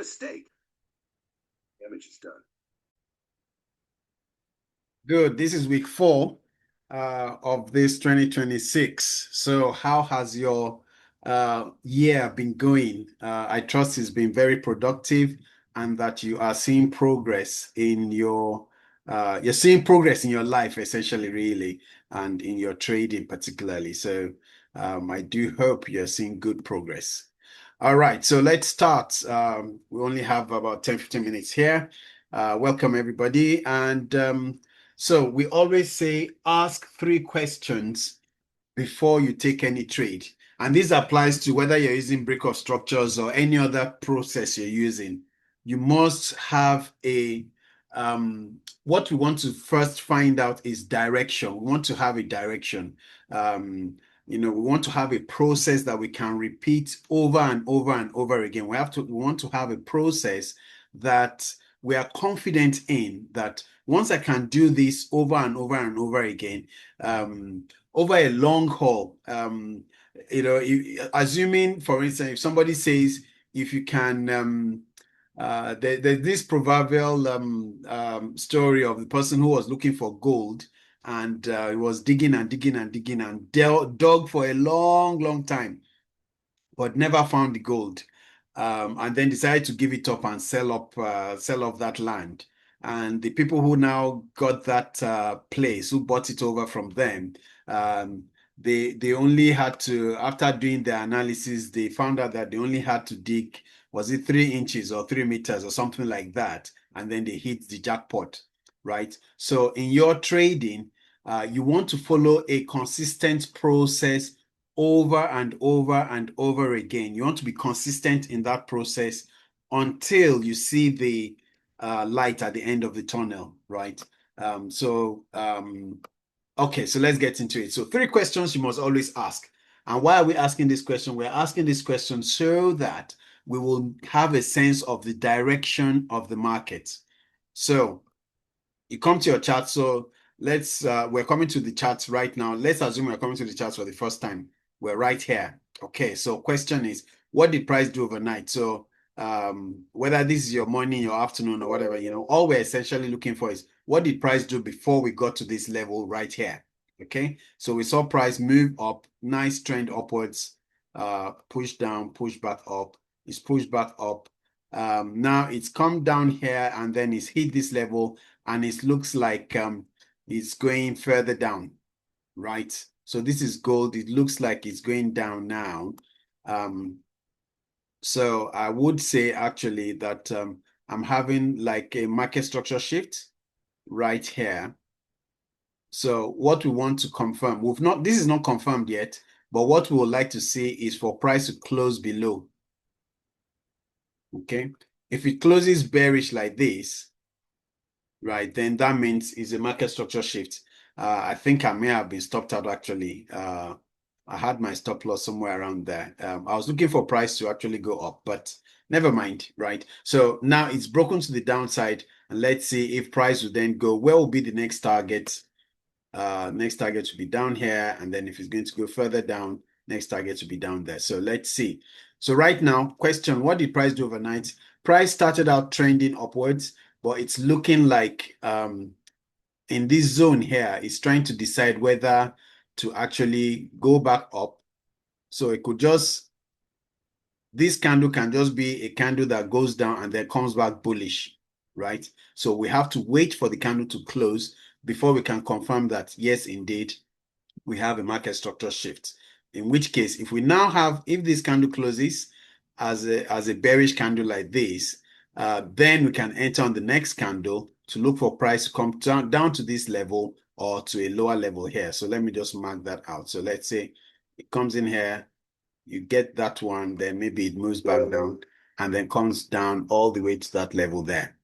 mistake. Damage is done. Good. This is week 4 of this 2026. So how has your year been going? I trust it's been very productive and that you are seeing progress in you're seeing progress in your life essentially, really, and in your trading particularly. So I do hope you're seeing good progress. All right, so let's start. We only have about 10, 15 minutes here. Welcome everybody. And so we always say ask 3 questions before you take any trade. And this applies to whether you're using break-off structures or any other process you're using. You must have what we want to first find out is direction. We want to have a direction. We want to have a process that we can repeat over and over and over again. We want to have a process that we are confident in, that once I can do this over and over and over again, over a long haul, assuming, for instance, if somebody says, if you can, there's this proverbial story of the person who was looking for gold, and he was digging and digging and digging and dug for a long, long time, but never found the gold. And then decided to give it up and sell off that land. And the people who now got that place, who bought it over from them, they only had to, after doing the analysis, they found out that they only had to dig, was it 3 inches or 3 meters or something like that, and then they hit the jackpot, right? So in your trading, you want to follow a consistent process over and over and over again. You want to be consistent in that process until you see the light at the end of the tunnel, right? Okay, so let's get into it. So 3 questions you must always ask. And why are we asking this question? We're asking this question so that we will have a sense of the direction of the market. So you come to your chart. So we're coming to the charts right now. Let's assume we're coming to the charts for the first time. We're right here. Okay, so question is, what did price do overnight? So whether this is your morning, your afternoon, or whatever, all we're essentially looking for is what did price do before we got to this level right here? Okay, so we saw price move up, nice trend upwards, push down, push back up, it's pushed back up. Now it's come down here and then it's hit this level and it looks like it's going further down, right? So this is gold. It looks like it's going down now. So I would say actually that I'm having like a market structure shift right here. So what we want to confirm, this is not confirmed yet, but what we would like to see is for price to close below. Okay. If it closes bearish like this, right, then that means it's a market structure shift. I think I may have been stopped out actually. I had my stop loss somewhere around there. I was looking for price to actually go up, but never mind, right? So now it's broken to the downside, and let's see if price will then go. Where will be the next target? Next target to be down here, and then if it's going to go further down, next target to be down there. So let's see. So right now, question, what did price do overnight? Price started out trending upwards, but it's looking like in this zone here, it's trying to decide whether to actually go back up. So it could this candle can just be a candle that goes down and then comes back bullish, right? So we have to wait for the candle to close before we can confirm that, yes, indeed, we have a market structure shift. In which case, if this candle closes as a bearish candle like this, then we can enter on the next candle to look for price to come down to this level or to a lower level here. So let me just mark that out. So let's say it comes in here, you get that one, then maybe it moves back down and then comes down all the way to that level there.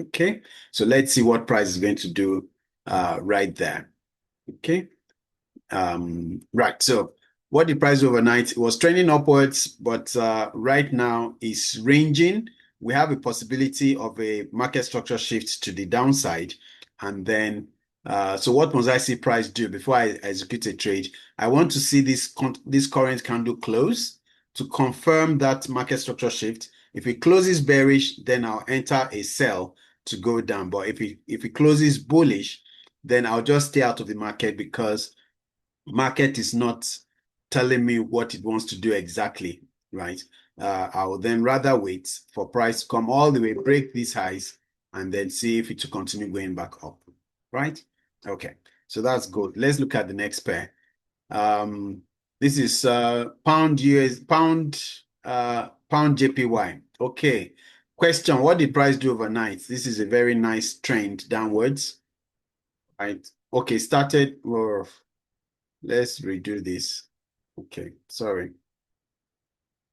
Okay, so let's see what price is going to do right there. Okay. Right, so what did price do overnight? It was trending upwards, but right now it's ranging. We have a possibility of a market structure shift to the downside. And then, so what must I see price do before I execute a trade? I want to see this current candle close to confirm that market structure shift. If it closes bearish, then I'll enter a sell to go down. But if it closes bullish, then I'll just stay out of the market because market is not telling me what it wants to do exactly, right? I will then rather wait for price to come all the way, break these highs, and then see if it will continue going back up, right? Okay, so that's good. Let's look at the next pair. This is pound JPY. Okay. Question: what did price do overnight? This is a very nice trend downwards. Right. Okay, started. Let's redo this. Okay, sorry.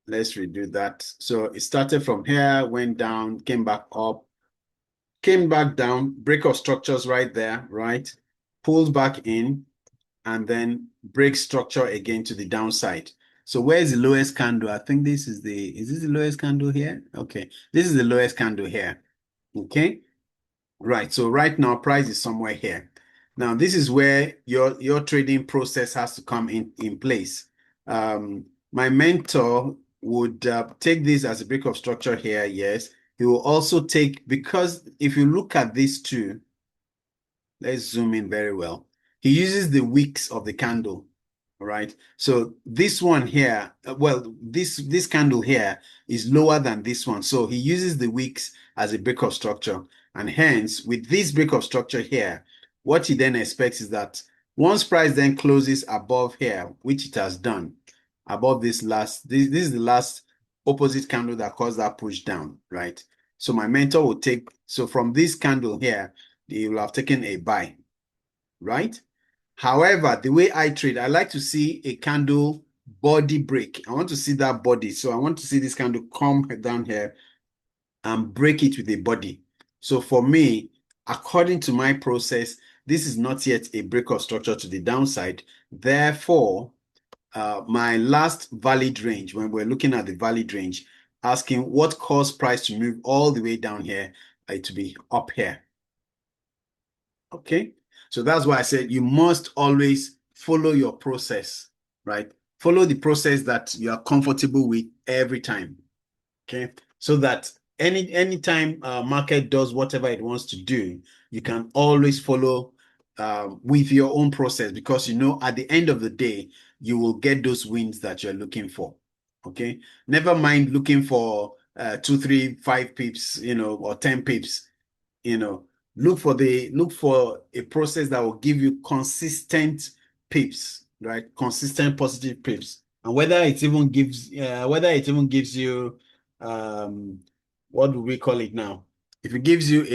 Let's redo that. So it started from here, went down, came back up, came back down, break of structures right there, right? Pulls back in, and then break structure again to the downside. So where's the lowest candle? I think this is this the lowest candle here? Okay, this is the lowest candle here. Okay, right. So right now, price is somewhere here. Now, this is where your trading process has to come in place. My mentor would take this as a break of structure here. Yes, he will also take, because if you look at these two, let's zoom in very well. He uses the wicks of the candle, all right? So this one here, well, this candle here is lower than this one. So he uses the wicks as a break of structure. And hence, with this break of structure here, what he then expects is that once price then closes above here, which it has done, above this is the last opposite candle that caused that push down, right? So my mentor will take, so from this candle here, he will have taken a buy, right? However, the way I trade, I like to see a candle body break. I want to see that body. So I want to see this candle come down here and break it with a body. So for me, according to my process, this is not yet a break of structure to the downside. Therefore, my last valid range, when we're looking at the valid range, asking what caused price to move all the way down here, to be up here. Okay, so that's why I said you must always follow your process, right? Follow the process that you are comfortable with every time. Okay, so that anytime market does whatever it wants to do, you can always follow with your own process, because you know at the end of the day you will get those wins that you're looking for. Okay, never mind looking for 2, 3, 5 pips, or 10 pips. Look for a process that will give you consistent pips, right? Consistent positive pips. And whether it even gives you what do we call it now? If it gives you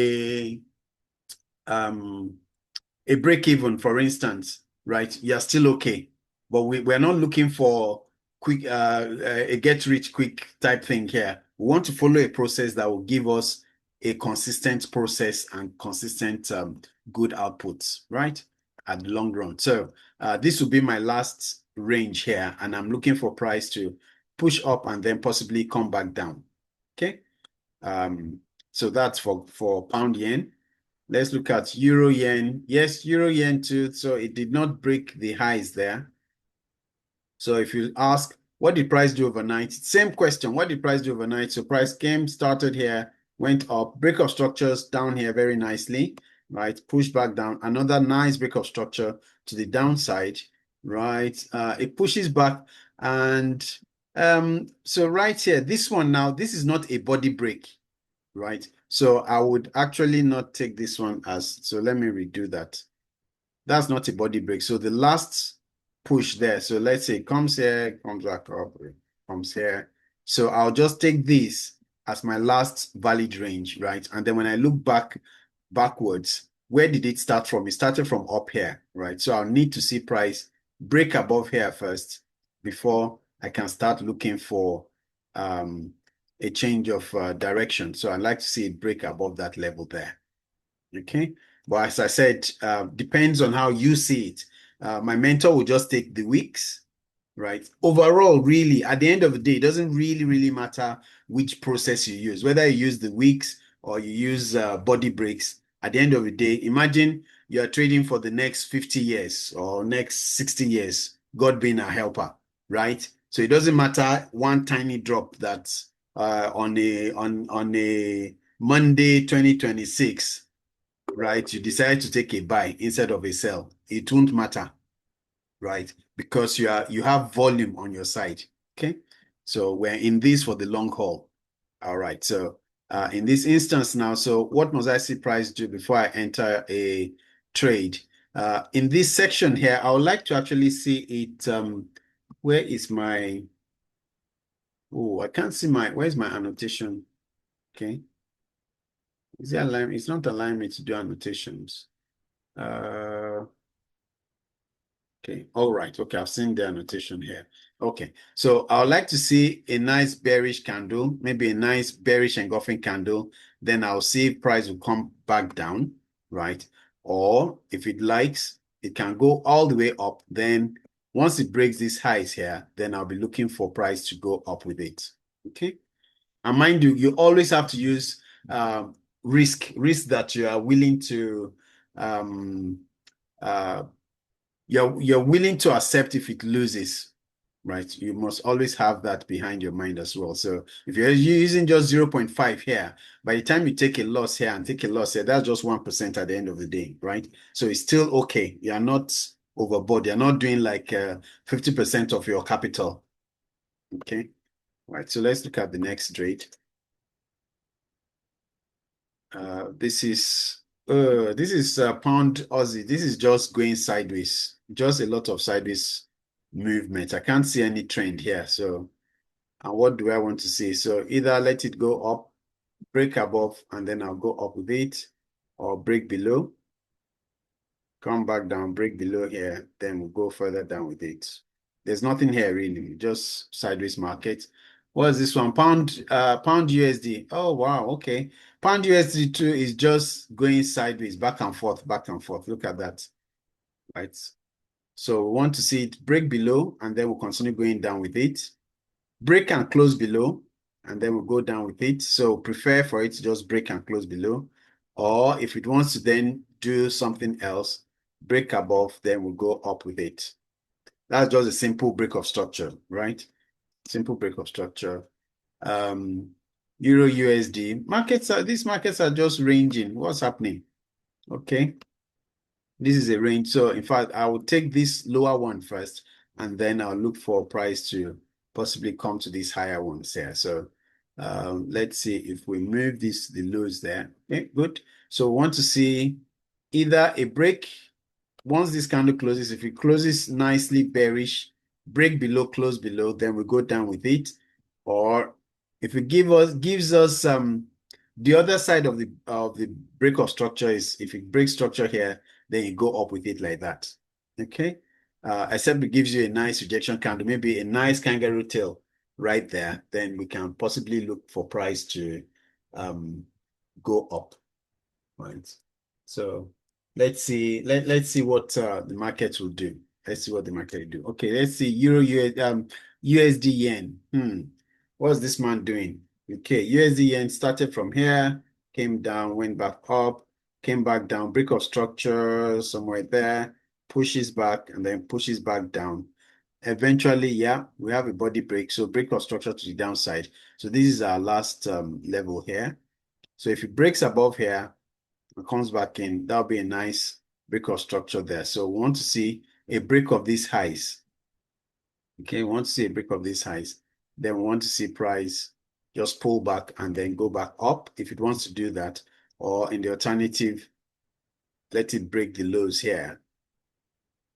a break even, for instance, right? You're still okay. But we're not looking for quick a get rich quick type thing here. We want to follow a process that will give us a consistent process and consistent good outputs, right? At the long run. So this will be my last range here, and I'm looking for price to push up and then possibly come back down. Okay. So that's for pound yen. Let's look at euro yen. Yes, euro yen too. So it did not break the highs there. So if you ask, what did price do overnight? Same question. What did price do overnight? So price started here, went up, break of structures down here very nicely, right? Push back down. Another nice break of structure to the downside, right? It pushes back. And so right here, this one now, this is not a body break, right? So I would actually not take this one as, so let me redo that. That's not a body break. So the last push there, so let's say it comes here, comes back up, comes here. So I'll just take this as my last valid range, right? And then when I look backwards, where did it start from? It started from up here, right? So I'll need to see price break above here first before I can start looking for a change of direction. So I'd like to see it break above that level there. Okay. But as I said, depends on how you see it. My mentor will just take the weeks, right? Overall, really, at the end of the day, it doesn't really matter which process you use, whether you use the weeks or you use body breaks. At the end of the day, imagine you are trading for the next 50 years or next 60 years, God being a helper, right? So it doesn't matter one tiny drop that on a Monday 2026, right? You decide to take a buy instead of a sell. It won't matter, right? Because you have volume on your side. Okay. So we're in this for the long haul. All right. So in this instance now, so what must I see price do before I enter a trade? In this section here, I would like to actually see it. Where is my, oh, I can't see where's my annotation? Okay. Is it align? It's not allowing me to do annotations. Okay, all right. Okay, I've seen the annotation here. Okay, so I would like to see a nice bearish candle, maybe a nice bearish engulfing candle. Then I'll see if price will come back down, right? Or if it likes, it can go all the way up. Then once it breaks these highs here, then I'll be looking for price to go up with it. Okay, and mind you, you always have to use risk that you are willing to uh, you're willing to accept if it loses, right? You must always have that behind your mind as well. So if you're using just 0.5 here, by the time you take a loss here and take a loss here, that's just 1% at the end of the day, right? So it's still okay. You're not overboard. You're not doing like 50% of your capital. Okay. Right. So let's look at the next trade. This is pound Aussie. This is just going sideways, just a lot of sideways movement. I can't see any trend here. So, and what do I want to see? So either let it go up, break above, and then I'll go up with it, or break below, come back down, break below here, then we'll go further down with it. There's nothing here really, just sideways market. What is this one? Pound USD. Oh wow, okay. Pound USD too is just going sideways, back and forth, back and forth. Look at that, right? So we want to see it break below, and then we'll continue going down with it. Break and close below, and then we'll go down with it. So prefer for it to just break and close below. Or if it wants to then do something else, break above, then we'll go up with it. That's just a simple break of structure, right? Simple break of structure. Euro USD these markets are just ranging. What's happening? Okay, this is a range. So in fact, I will take this lower one first, and then I'll look for price to possibly come to these higher ones here. So let's see if we move the lows there. Okay, good. So we want to see either a break. Once this candle closes, if it closes nicely bearish, break below, close below, then we go down with it. Or if it gives us the other side of the break of structure is if it breaks structure here, then you go up with it like that. Okay. Except it gives you a nice rejection candle, maybe a nice kangaroo tail right there, then we can possibly look for price to go up. Right. So let's see what the market will do. Let's see what the market will do. Okay, let's see Euro USD yen. What's this man doing? Okay, USD yen started from here, came down, went back up, came back down, break of structure somewhere there, pushes back and then pushes back down. Eventually, yeah, we have a body break. So break of structure to the downside. So this is our last level here. So if it breaks above here, comes back in, that'll be a nice break of structure there. So we want to see a break of these highs. Okay, we want to see a break of these highs. Then we want to see price just pull back and then go back up if it wants to do that. Or in the alternative, let it break the lows here.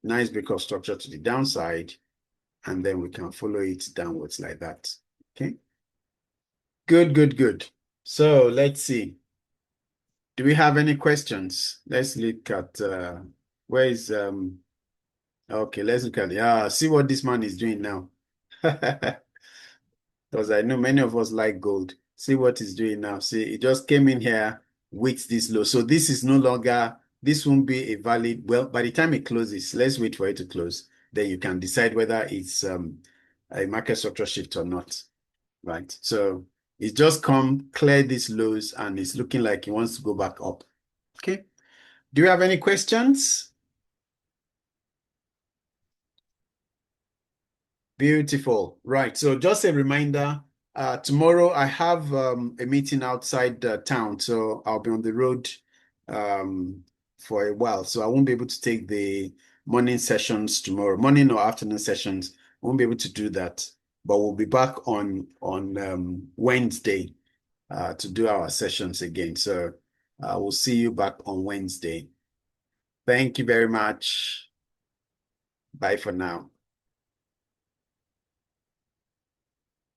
Nice break of structure to the downside. And then we can follow it downwards like that. Okay. Good, good, good. So let's see. Do we have any questions? Let's look at where is okay, let's look at it. See what this man is doing now. Because I know many of us like gold. See what he's doing now. See, it just came in here with this low. So this is no longer, this won't be a valid, well, by the time it closes, let's wait for it to close. Then you can decide whether it's a market structure shift or not, right? So it's just come, clear these lows, and it's looking like it wants to go back up. Okay. Do you have any questions? Beautiful. Right. So just a reminder, Tomorrow I have a meeting outside town, so I'll be on the road for a while. So I won't be able to take the morning sessions tomorrow, morning or afternoon sessions. I won't be able to do that, but we'll be back on Wednesday to do our sessions again. So we'll see you back on Wednesday. Thank you very much. Bye for now.